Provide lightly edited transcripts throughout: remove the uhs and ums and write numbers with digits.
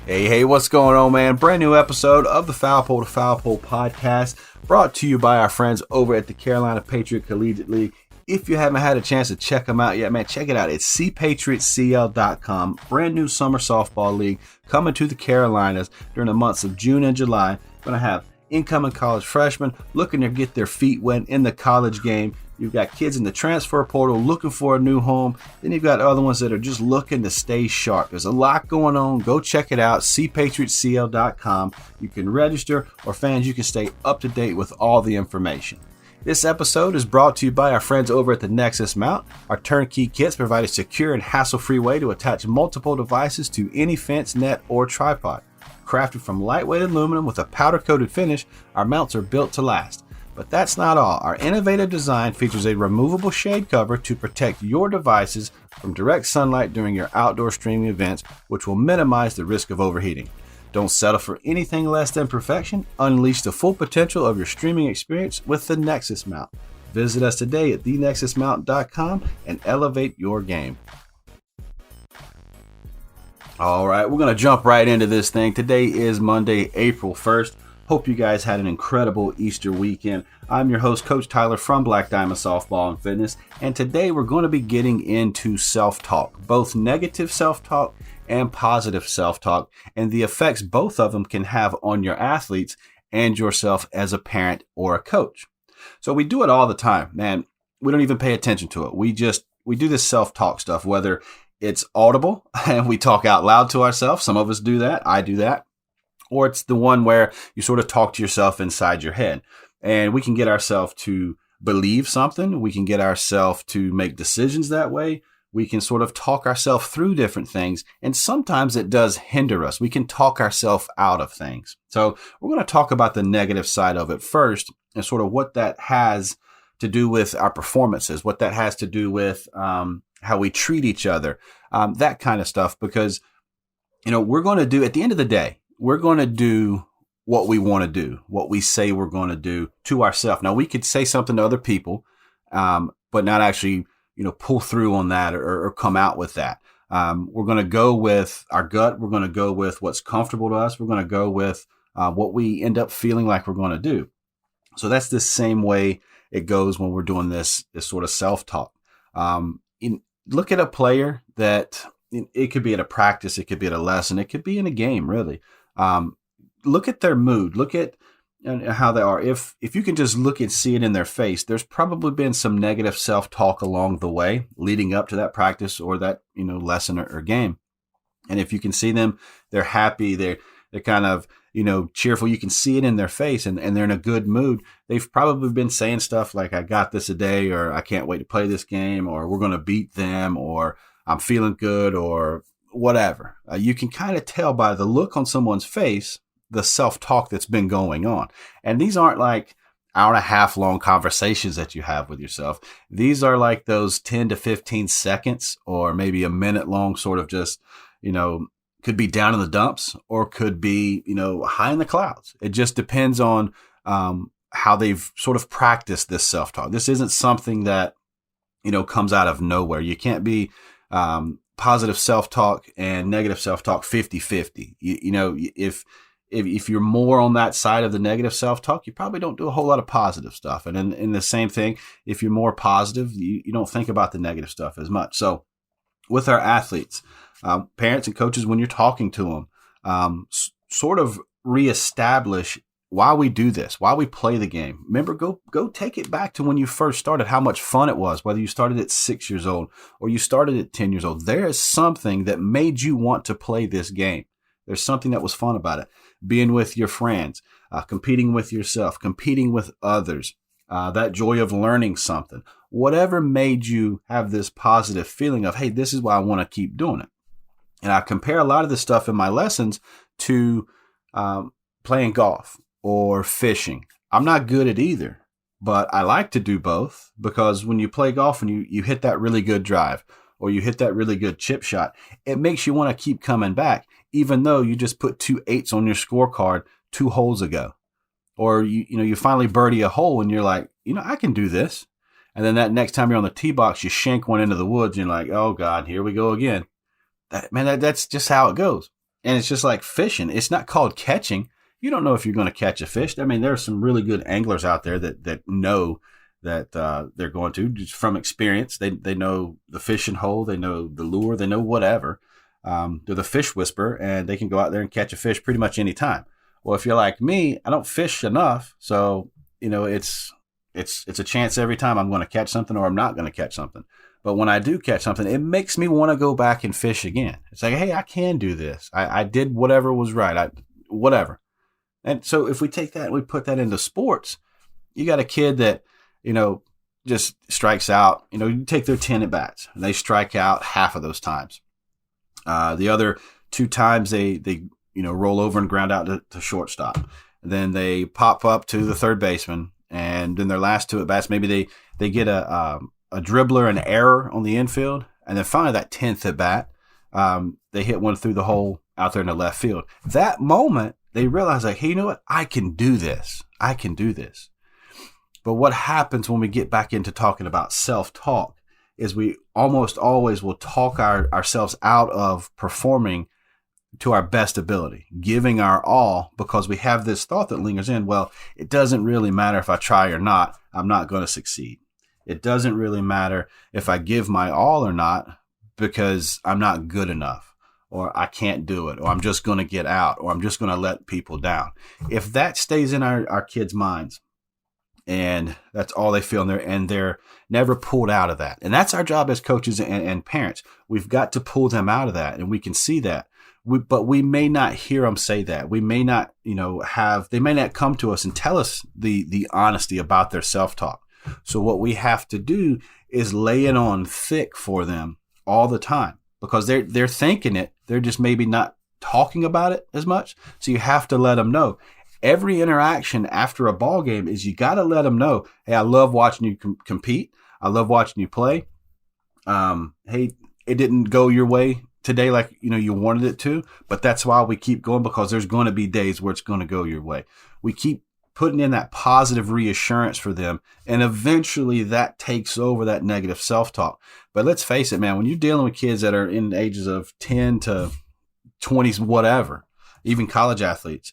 Hey, what's going on, man? Brand new episode of the Foul Pole to Foul Pole podcast, brought to you by our friends over at the Carolina Patriot Collegiate League. If you haven't had a chance to check them out yet, man, check it out. It's cpatriotcl.com. Brand new summer softball league coming to the Carolinas during the months of June and July. Going to have incoming college freshmen looking to get their feet wet in the college game. You've got kids in the transfer portal looking for a new home. Then you've got other ones that are just looking to stay sharp. There's a lot going on. Go check it out, cpatriotcl.com. You can register, or fans, you can stay up to date with all the information. This episode is brought to you by our friends over at the Nexus Mount. Our turnkey kits provide a secure and hassle-free way to attach multiple devices to any fence, net, or tripod. Crafted from lightweight aluminum with a powder-coated finish, our mounts are built to last. But that's not all. Our innovative design features a removable shade cover to protect your devices from direct sunlight during your outdoor streaming events, which will minimize the risk of overheating. Don't settle for anything less than perfection. Unleash the full potential of your streaming experience with the Nexus Mount. Visit us today at thenexusmount.com and elevate your game. All right, we're going to jump right into this thing. Today is Monday, April 1st. Hope you guys had an incredible Easter weekend. I'm your host, Coach Tyler from Black Diamond Softball and Fitness, and today we're going to be getting into self-talk, both negative self-talk and positive self-talk, and the effects both of them can have on your athletes and yourself as a parent or a coach. So we do it all the time, man. We don't even pay attention to it. We do this self-talk stuff, whether it's audible and we talk out loud to ourselves. Some of us do that. I do that. Or it's the one where you sort of talk to yourself inside your head. And we can get ourselves to believe something. We can get ourselves to make decisions that way. We can sort of talk ourselves through different things. And sometimes it does hinder us. We can talk ourselves out of things. So we're going to talk about the negative side of it first, and sort of what that has to do with our performances, what that has to do with how we treat each other, that kind of stuff. Because, we're going to do, at the end of the day, we're going to do what we want to do, what we say we're going to do to ourselves. Now, we could say something to other people, but not actually, pull through on that or come out with that. We're going to go with our gut. We're going to go with what's comfortable to us. We're going to go with what we end up feeling like we're going to do. So that's the same way it goes when we're doing this sort of self-talk. Look at a player that it could be at a practice, it could be at a lesson, it could be in a game, really. Look at their mood. Look at how they are. If you can just look and see it in their face, there's probably been some negative self-talk along the way leading up to that practice or that, lesson or game. And if you can see them, they're happy, they're kind of, cheerful. You can see it in their face and they're in a good mood. They've probably been saying stuff like, I got this today, or I can't wait to play this game, or we're going to beat them, or I'm feeling good, or whatever. You can kind of tell by the look on someone's face, the self-talk that's been going on. And these aren't like hour and a half long conversations that you have with yourself. These are like those 10 to 15 seconds or maybe a minute long sort of just, could be down in the dumps or could be, high in the clouds. It just depends on how they've sort of practiced this self-talk. This isn't something that, comes out of nowhere. You can't be positive self-talk and negative self-talk 50-50. If you're more on that side of the negative self-talk, you probably don't do a whole lot of positive stuff. And in the same thing, if you're more positive, you don't think about the negative stuff as much. So with our athletes, parents and coaches, when you're talking to them, sort of reestablish why we do this, why we play the game. Remember, go take it back to when you first started, how much fun it was, whether you started at 6 years old or you started at 10 years old. There is something that made you want to play this game. There's something that was fun about it. Being with your friends, competing with yourself, competing with others, that joy of learning something, whatever made you have this positive feeling of, hey, this is why I want to keep doing it. And I compare a lot of this stuff in my lessons to playing golf or fishing. I'm not good at either, but I like to do both, because when you play golf and you hit that really good drive or you hit that really good chip shot, it makes you want to keep coming back, even though you just put 2 8s on your scorecard 2 holes ago. Or you finally birdie a hole and you're like, I can do this. And then that next time you're on the tee box, you shank one into the woods and you're like, oh God, here we go again. That's just how it goes. And it's just like fishing. It's not called catching. You don't know if you're going to catch a fish. I mean, there are some really good anglers out there that know that they're going to, just from experience. They know the fishing hole, they know the lure, they know whatever. They're the fish whisperer, and they can go out there and catch a fish pretty much any time. Well, if you're like me, I don't fish enough, so it's a chance every time I'm going to catch something or I'm not going to catch something. But when I do catch something, it makes me want to go back and fish again. It's like, hey, I can do this. I did whatever was right. Whatever. And so if we take that and we put that into sports, you got a kid that, just strikes out. You take their 10 at bats and they strike out half of those times. The other 2 times they roll over and ground out to shortstop. And then they pop up to the third baseman. And then their last 2 at bats, maybe they get a dribbler, an error on the infield. And then finally that 10th at bat, they hit one through the hole out there in the left field. That moment, they realize, like, hey, you know what? I can do this. I can do this. But what happens when we get back into talking about self-talk is we almost always will talk ourselves out of performing to our best ability, giving our all, because we have this thought that lingers in, well, it doesn't really matter if I try or not, I'm not going to succeed. It doesn't really matter if I give my all or not, because I'm not good enough, or I can't do it, or I'm just going to get out, or I'm just going to let people down. If that stays in our kids' minds, and that's all they feel, and they're never pulled out of that. And that's our job as coaches and parents. We've got to pull them out of that, and we can see that. But we may not hear them say that. We may not, they may not come to us and tell us the honesty about their self-talk. So what we have to do is lay it on thick for them all the time, because they're thinking it. They're just maybe not talking about it as much. So you have to let them know. Every interaction after a ball game is you got to let them know, hey, I love watching you compete. I love watching you play. Hey, it didn't go your way today like you wanted it to, but that's why we keep going, because there's going to be days where it's going to go your way. We keep putting in that positive reassurance for them, and eventually that takes over that negative self-talk. But let's face it, man, when you're dealing with kids that are in the ages of 10 to 20s, whatever, even college athletes,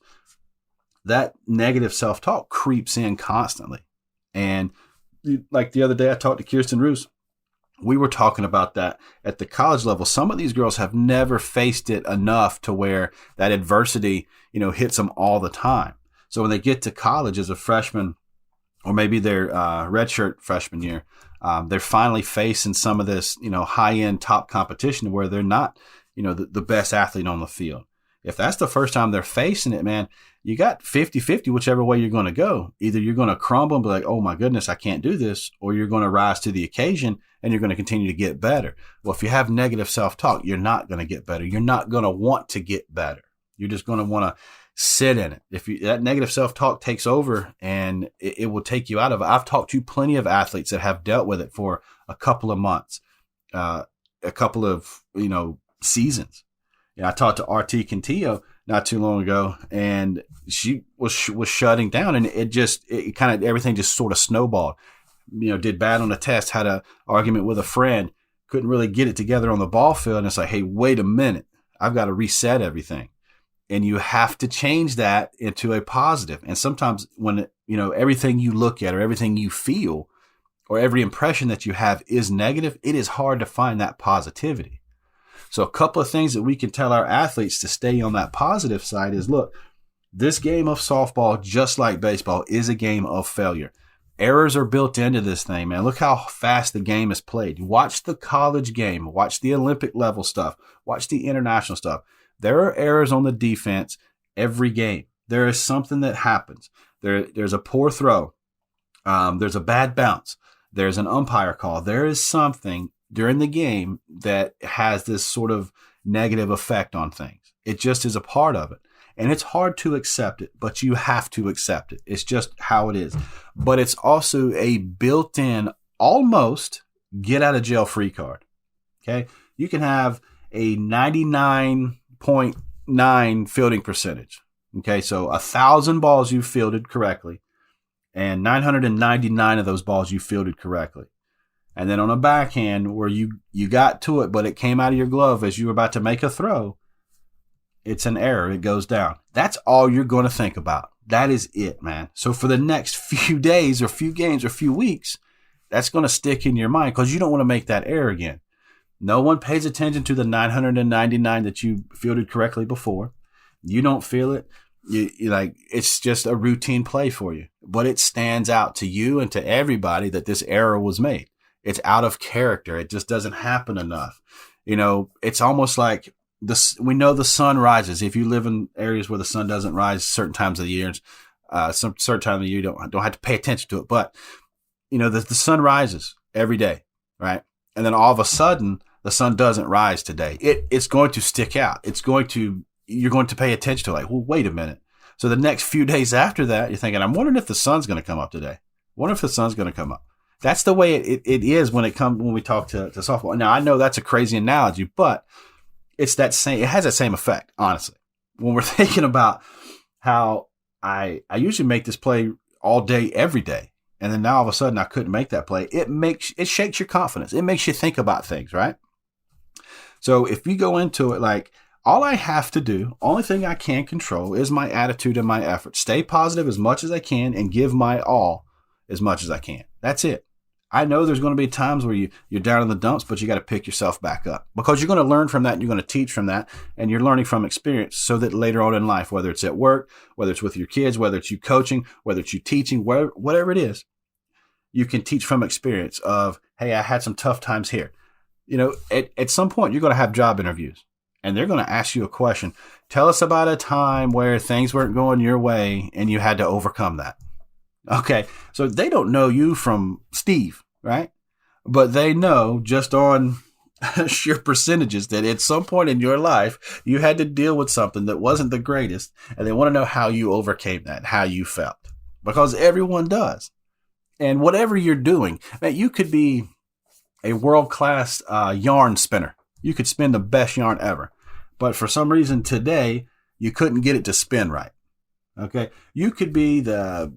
that negative self-talk creeps in constantly. And like the other day, I talked to Kirsten Roos. We were talking about that at the college level. Some of these girls have never faced it enough to where that adversity, hits them all the time. So when they get to college as a freshman, or maybe their redshirt freshman year, they're finally facing some of this, high-end top competition where they're not, the best athlete on the field. If that's the first time they're facing it, man, you got 50-50 whichever way you're going to go. Either you're going to crumble and be like, oh my goodness, I can't do this, or you're going to rise to the occasion and you're going to continue to get better. Well, if you have negative self-talk, you're not going to get better. You're not going to want to get better. You're just going to want to sit in it. If that negative self-talk takes over, and it will take you out of it. I've talked to plenty of athletes that have dealt with it for a couple of months, a couple of, seasons. I talked to RT Cantillo not too long ago, and she was shutting down, and it kind of, everything just sort of snowballed. Did bad on a test, had an argument with a friend, couldn't really get it together on the ball field. And it's like, hey, wait a minute, I've got to reset everything. And you have to change that into a positive. And sometimes when, everything you look at or everything you feel or every impression that you have is negative, it is hard to find that positivity. So a couple of things that we can tell our athletes to stay on that positive side is, look, this game of softball, just like baseball, is a game of failure. Errors are built into this thing, man. Look how fast the game is played. Watch the college game. Watch the Olympic level stuff. Watch the international stuff. There are errors on the defense every game. There is something that happens. There's a poor throw. There's a bad bounce. There's an umpire call. There is something during the game that has this sort of negative effect on things. It just is a part of it. And it's hard to accept it, but you have to accept it. It's just how it is. But it's also a built-in, almost get out of jail free card. Okay. You can have a 99.9 fielding percentage. Okay. So 1,000 balls you fielded correctly, and 999 of those balls you fielded correctly. And then on a backhand where you got to it, but it came out of your glove as you were about to make a throw, It's an error. It goes down. That's all you're going to think about. That is it, man. So for the next few days or few games or few weeks, that's going to stick in your mind because you don't want to make that error again. No one pays attention to the 999 that you fielded correctly before. You don't feel it. You like, it's just a routine play for you, but it stands out to you and to everybody that this error was made. It's out of character. It just doesn't happen enough. It's almost like we know the sun rises. If you live in areas where the sun doesn't rise certain times of the year, some certain time of the year, you don't have to pay attention to it. But, the sun rises every day, right? And then all of a sudden, the sun doesn't rise today. It's going to stick out. You're going to pay attention to it. Like, well, wait a minute. So the next few days after that, you're thinking, I'm wondering if the sun's going to come up today. Wonder if the sun's going to come up. That's the way it is when we talk to softball. Now, I know that's a crazy analogy, but it has that same effect, honestly. When we're thinking about how I usually make this play all day, every day, and then now all of a sudden I couldn't make that play, it shakes your confidence. It makes you think about things, right? So if you go into it like, all I have to do, only thing I can control is my attitude and my effort. Stay positive as much as I can and give my all as much as I can. That's it. I know there's going to be times where you're down in the dumps, but you got to pick yourself back up because you're going to learn from that and you're going to teach from that and you're learning from experience so that later on in life, whether it's at work, whether it's with your kids, whether it's you coaching, whether it's you teaching, whatever it is, you can teach from experience of, hey, I had some tough times here. At some point you're going to have job interviews and they're going to ask you a question. Tell us about a time where things weren't going your way and you had to overcome that. Okay, so they don't know you from Steve, right? But they know just on sheer percentages that at some point in your life, you had to deal with something that wasn't the greatest, and they want to know how you overcame that, how you felt, because everyone does. And whatever you're doing, man, you could be a world-class yarn spinner. You could spin the best yarn ever. But for some reason today, you couldn't get it to spin right. Okay, you could be the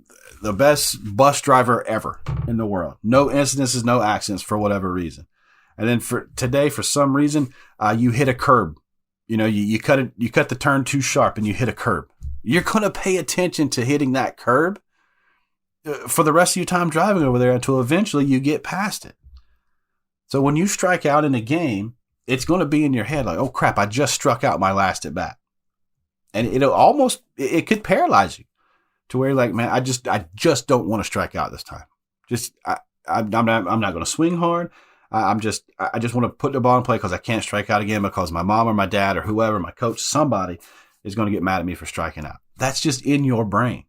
best bus driver ever in the world. No incidences, no accidents for whatever reason. And then for today, for some reason, you hit a curb. You cut the turn too sharp and you hit a curb. You're going to pay attention to hitting that curb for the rest of your time driving over there until eventually you get past it. So when you strike out in a game, it's going to be in your head like, oh crap, I just struck out my last at bat. And it could paralyze you to where you're like, man, I just don't want to strike out this time. I'm not going to swing hard. I just want to put the ball in play because I can't strike out again because my mom or my dad or whoever, my coach, somebody is going to get mad at me for striking out. That's just in your brain.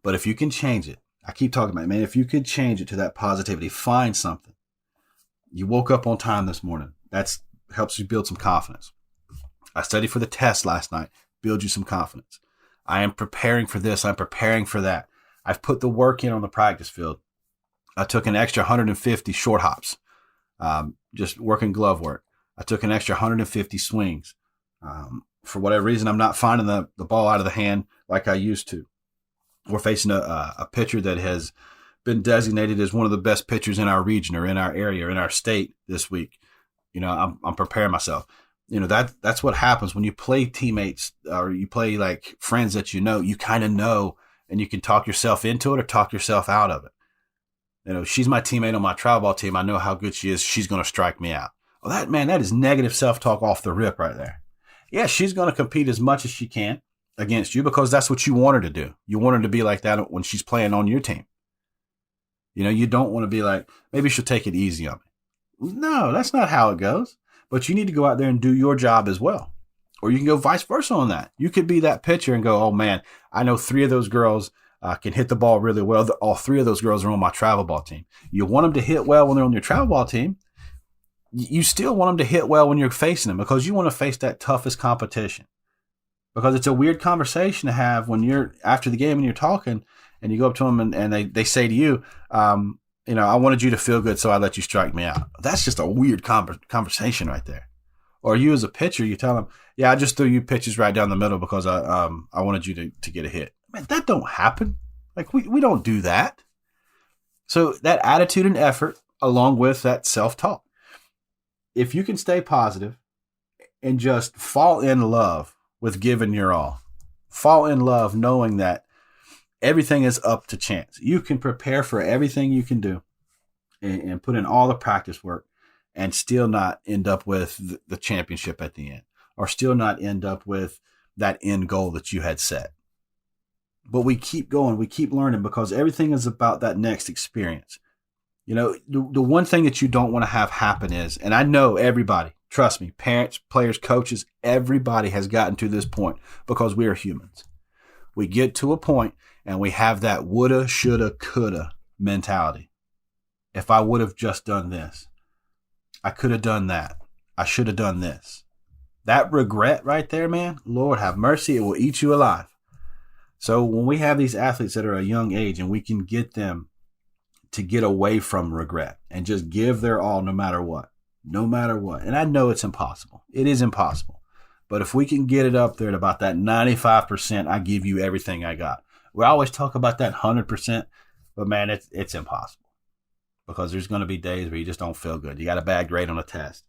But if you can change it, I keep talking about it, man, if you could change it to that positivity, find something. You woke up on time this morning. That helps you build some confidence. I studied for the test last night. Build you some confidence. I am preparing for this. I'm preparing for that. I've put the work in on the practice field. I took an extra 150 short hops, just working glove work. I took an extra 150 swings. For whatever reason, I'm not finding the ball out of the hand like I used to. We're facing a pitcher that has been designated as one of the best pitchers in our region or in our area or in our state this week. I'm preparing myself. That's what happens when you play teammates or you play like friends that you kind of know, and you can talk yourself into it or talk yourself out of it. She's my teammate on my travel ball team. I know how good she is. She's going to strike me out. Well, that is negative self-talk off the rip right there. Yeah, she's going to compete as much as she can against you because that's what you want her to do. You want her to be like that when she's playing on your team. You don't want to be like, maybe she'll take it easy on me. No, that's not how it goes. But you need to go out there and do your job as well. Or you can go vice versa on that. You could be that pitcher and go, oh man, I know 3 of those girls can hit the ball really well. All 3 of those girls are on my travel ball team. You want them to hit well when they're on your travel ball team. You still want them to hit well when you're facing them because you want to face that toughest competition. Because it's a weird conversation to have when you're after the game and you're talking and you go up to them and they say to you, I wanted you to feel good, so I let you strike me out. That's just a weird conversation right there. Or you as a pitcher, you tell them, yeah, I just threw you pitches right down the middle because I wanted you to get a hit. Man, that don't happen. Like we don't do that. So that attitude and effort along with that self-talk. If you can stay positive and just fall in love with giving your all. Fall in love knowing that everything is up to chance. You can prepare for everything you can do and put in all the practice work and still not end up with the championship at the end, or still not end up with that end goal that you had set. But we keep going, we keep learning, because everything is about that next experience. You know, the one thing that you don't want to have happen is, and I know everybody, trust me, parents, players, coaches, everybody has gotten to this point because we are humans. We get to a point and we have that woulda, shoulda, coulda mentality. If I would have just done this, I could have done that. I should have done this. That regret right there, man, Lord have mercy, it will eat you alive. So when we have these athletes that are a young age and we can get them to get away from regret and just give their all no matter what. And I know it's impossible. It is impossible. But if we can get it up there at about that 95%, I give you everything I got. We always talk about that 100%, but man, it's impossible, because there's going to be days where you just don't feel good. You got a bad grade on a test,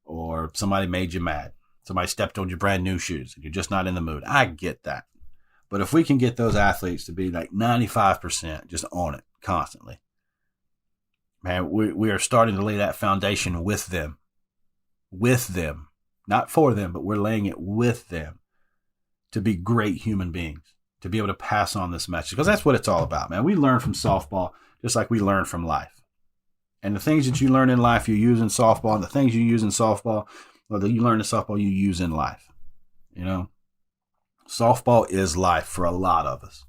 or somebody made you mad. Somebody stepped on your brand new shoes and you're just not in the mood. I get that. But if we can get those athletes to be like 95% just on it constantly, man, we are starting to lay that foundation with them, not for them, but we're laying it with them to be great human beings, to be able to pass on this message, because that's what it's all about, man. We learn from softball just like we learn from life. And the things that you learn in life, you use in softball, and the things you use in softball, or that you learn in softball, you use in life. You know, softball is life for a lot of us.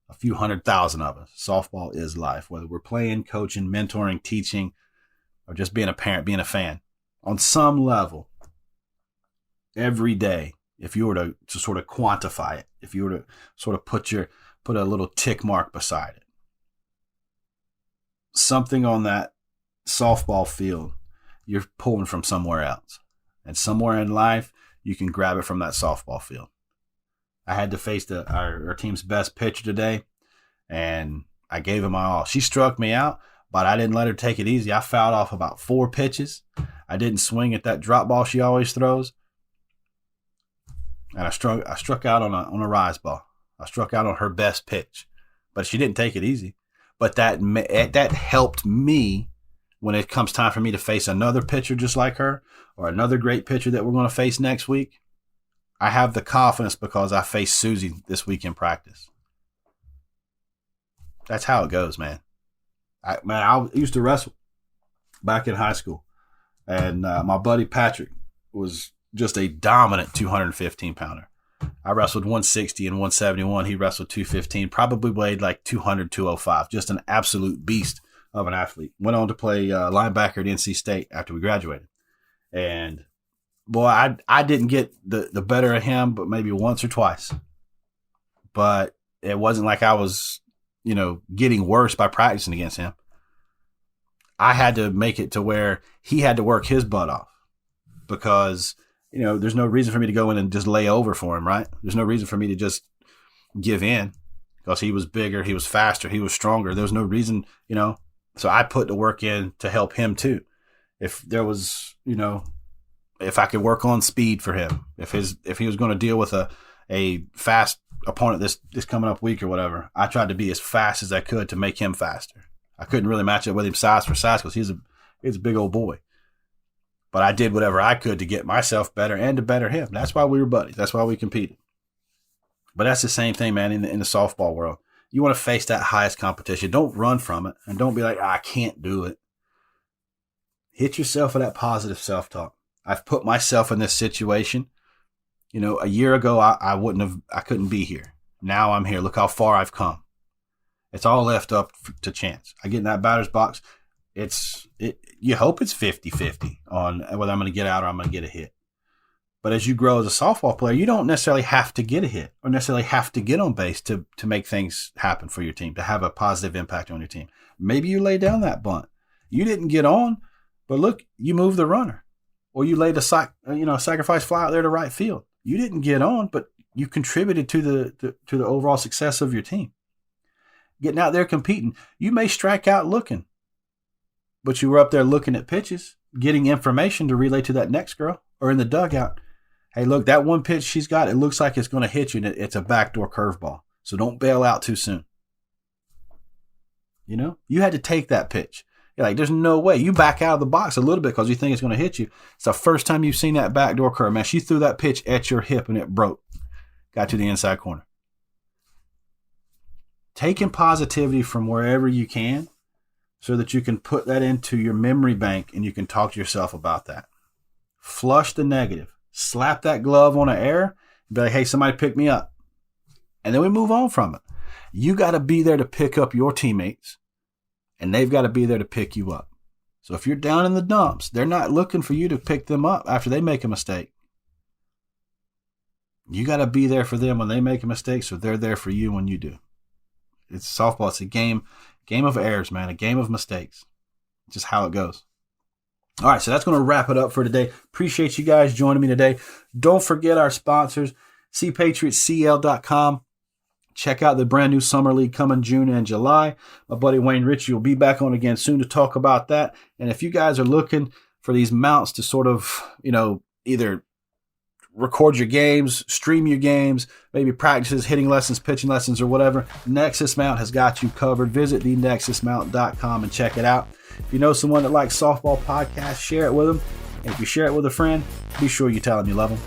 A few 100,000 of us. Softball is life, whether we're playing, coaching, mentoring, teaching, or just being a parent, being a fan. On some level, every day, if you were to sort of quantify it, if you were to sort of put a little tick mark beside it, something on that softball field, you're pulling from somewhere else. And somewhere in life, you can grab it from that softball field. I had to face our team's best pitcher today, and I gave him my all. She struck me out, but I didn't let her take it easy. I fouled off about 4 pitches. I didn't swing at that drop ball she always throws. And I struck out on a rise ball. I struck out on her best pitch, but she didn't take it easy. But that helped me when it comes time for me to face another pitcher just like her, or another great pitcher that we're going to face next week. I have the confidence because I faced Susie this week in practice. That's how it goes, man. I used to wrestle back in high school, and my buddy Patrick was just a dominant 215-pounder. I wrestled 160 and 171. He wrestled 215, probably weighed like 200, 205. Just an absolute beast of an athlete. Went on to play linebacker at NC State after we graduated. And boy, I didn't get the better of him, but maybe once or twice. But it wasn't like I was, getting worse by practicing against him. I had to make it to where he had to work his butt off, because, there's no reason for me to go in and just lay over for him, right? There's no reason for me to just give in, because he was bigger, he was faster, he was stronger. There was no reason, So I put the work in to help him too. If there was, if I could work on speed for him, if he was going to deal with a fast opponent this coming up week or whatever, I tried to be as fast as I could to make him faster. I couldn't really match up with him size for size because he's a big old boy. But I did whatever I could to get myself better and to better him. That's why we were buddies. That's why we competed. But that's the same thing, man, in the softball world. You want to face that highest competition. Don't run from it, and don't be like, I can't do it. Hit yourself with that positive self-talk. I've put myself in this situation. A year ago, I couldn't be here. Now I'm here. Look how far I've come. It's all left up to chance. I get in that batter's box. You hope it's 50-50 on whether I'm going to get out or I'm going to get a hit. But as you grow as a softball player, you don't necessarily have to get a hit or necessarily have to get on base to make things happen for your team, to have a positive impact on your team. Maybe you lay down that bunt. You didn't get on, but look, you moved the runner. Or you laid a sacrifice fly out there to right field. You didn't get on, but you contributed to the overall success of your team. Getting out there competing, you may strike out looking, but you were up there looking at pitches, getting information to relay to that next girl or in the dugout, hey, look, that one pitch she's got, it looks like it's going to hit you, and it's a backdoor curveball. So don't bail out too soon. You know, you had to take that pitch. You're like, there's no way. You back out of the box a little bit because you think it's going to hit you. It's the first time you've seen that backdoor curve. Man, she threw that pitch at your hip and it broke. Got to the inside corner. Taking positivity from wherever you can so that you can put that into your memory bank and you can talk to yourself about that. Flush the negative. Slap that glove on an error. Be like, hey, somebody pick me up. And then we move on from it. You got to be there to pick up your teammates, and they've got to be there to pick you up. So if you're down in the dumps, they're not looking for you to pick them up after they make a mistake. You got to be there for them when they make a mistake, so they're there for you when you do. It's softball. It's a game of errors, man, a game of mistakes. Just how it goes. All right, so that's going to wrap it up for today. Appreciate you guys joining me today. Don't forget our sponsors, cpatriotscl.com. Check out the brand new Summer League coming June and July. My buddy Wayne Ritchie will be back on again soon to talk about that. And if you guys are looking for these mounts to sort of, either record your games, stream your games, maybe practices, hitting lessons, pitching lessons, or whatever, Nexus Mount has got you covered. Visit thenexusmount.com and check it out. If you know someone that likes softball podcasts, share it with them. And if you share it with a friend, be sure you tell them you love them.